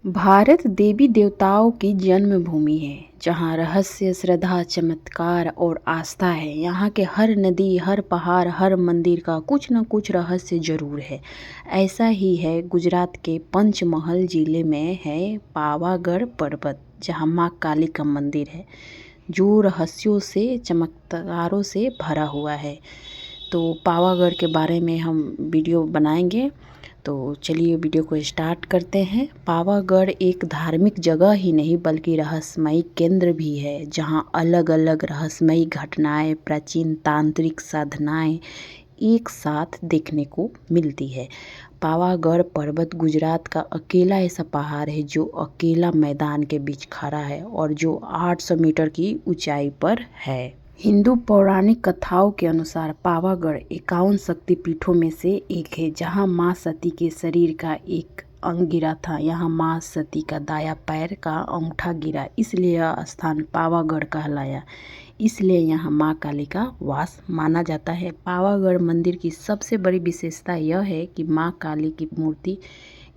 भारत देवी देवताओं की जन्मभूमि है, जहाँ रहस्य, श्रद्धा, चमत्कार और आस्था है। यहाँ के हर नदी, हर पहाड़, हर मंदिर का कुछ न कुछ रहस्य जरूर है। ऐसा ही है गुजरात के पंचमहल जिले में है पावागढ़ पर्वत, जहाँ माँ काली का मंदिर है, जो रहस्यों से, चमत्कारों से भरा हुआ है। तो पावागढ़ के बारे में हम वीडियो बनाएंगे। तो चलिए वीडियो को स्टार्ट करते हैं। पावागढ़ एक धार्मिक जगह ही नहीं बल्कि रहस्यमयी केंद्र भी है, जहां अलग अलग रहस्यमयी घटनाएं, प्राचीन तांत्रिक साधनाएं एक साथ देखने को मिलती है। पावागढ़ पर्वत गुजरात का अकेला ऐसा पहाड़ है जो अकेला मैदान के बीच खड़ा है और जो 800 मीटर की ऊंचाई पर है। हिंदू पौराणिक कथाओं के अनुसार पावागढ़ 51 शक्तिपीठों में से एक है, जहां मां सती के शरीर का एक अंग गिरा था। यहाँ मां सती का दाया पैर का अंगूठा गिरा, इसलिए यह स्थान पावागढ़ कहलाया। इसलिए यहाँ मां काली का वास माना जाता है। पावागढ़ मंदिर की सबसे बड़ी विशेषता यह है कि मां काली की मूर्ति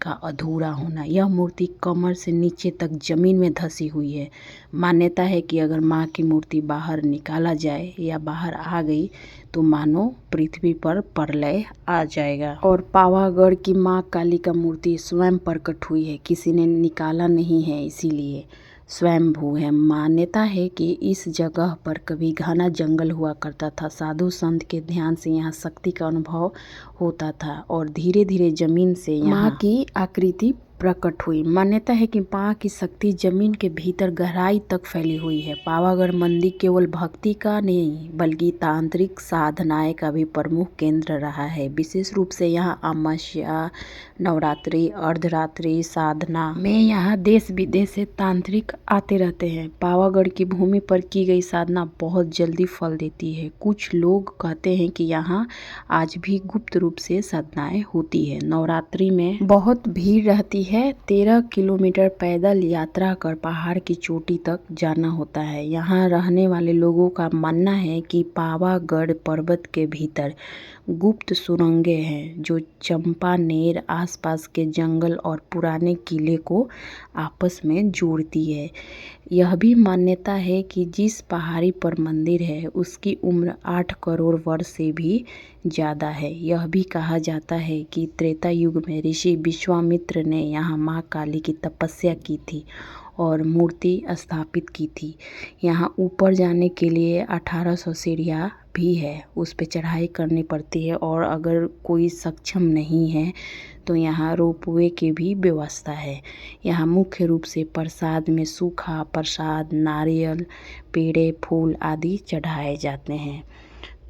का अधूरा होना। यह मूर्ति कमर से नीचे तक जमीन में धसी हुई है। मान्यता है कि अगर मां की मूर्ति बाहर निकाला जाए या बाहर आ गई तो मानो पृथ्वी पर प्रलय आ जाएगा। और पावागढ़ की मां काली का मूर्ति स्वयं प्रकट हुई है, किसी ने निकाला नहीं है, इसीलिए स्वयंभू है। मान्यता है कि इस जगह पर कभी घना जंगल हुआ करता था। साधु संत के ध्यान से यहाँ शक्ति का अनुभव होता था और धीरे धीरे जमीन से मां की आकृति प्रकट हुई। मान्यता है कि मां की शक्ति जमीन के भीतर गहराई तक फैली हुई है। पावागढ़ मंदिर केवल भक्ति का नहीं बल्कि तांत्रिक साधनाएं का भी प्रमुख केंद्र रहा है। विशेष रूप से यहाँ अमावस्या, नवरात्रि, अर्धरात्रि साधना में यहाँ देश विदेश से तांत्रिक आते रहते हैं। पावागढ़ की भूमि पर की गई साधना बहुत जल्दी फल देती है। कुछ लोग कहते हैं कि यहाँ आज भी गुप्त रूप से साधनाएं होती है। नवरात्रि में बहुत भीड़ रहती है। 13 किलोमीटर पैदल यात्रा कर पहाड़ की चोटी तक जाना होता है। यहाँ रहने वाले लोगों का मानना है कि पावागढ़ पर्वत के भीतर गुप्त सुरंगें हैं जो चंपानेर, आसपास के जंगल और पुराने किले को आपस में जोड़ती है। यह भी मान्यता है कि जिस पहाड़ी पर मंदिर है उसकी उम्र 8 करोड़ वर्ष से भी ज़्यादा है। यह भी कहा जाता है कि त्रेता युग में ऋषि विश्वामित्र ने यहाँ माँ काली की तपस्या की थी और मूर्ति स्थापित की थी। यहाँ ऊपर जाने के लिए 1800 सीढ़ियाँ भी है, उस पे चढ़ाई करनी पड़ती है और अगर कोई सक्षम नहीं है तो यहाँ रोपवे की भी व्यवस्था है। यहाँ मुख्य रूप से प्रसाद में सूखा प्रसाद, नारियल, पेड़े, फूल आदि चढ़ाए जाते हैं।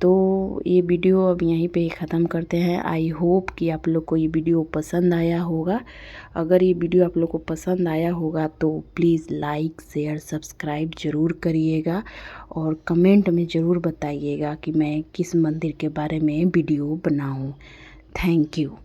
तो ये वीडियो अब यहीं पे ख़त्म करते हैं। आई होप कि आप लोग को ये वीडियो पसंद आया होगा। अगर ये वीडियो आप लोग को पसंद आया होगा तो प्लीज़ लाइक, शेयर, सब्सक्राइब ज़रूर करिएगा और कमेंट में ज़रूर बताइएगा कि मैं किस मंदिर के बारे में वीडियो बनाऊँ। Thank you.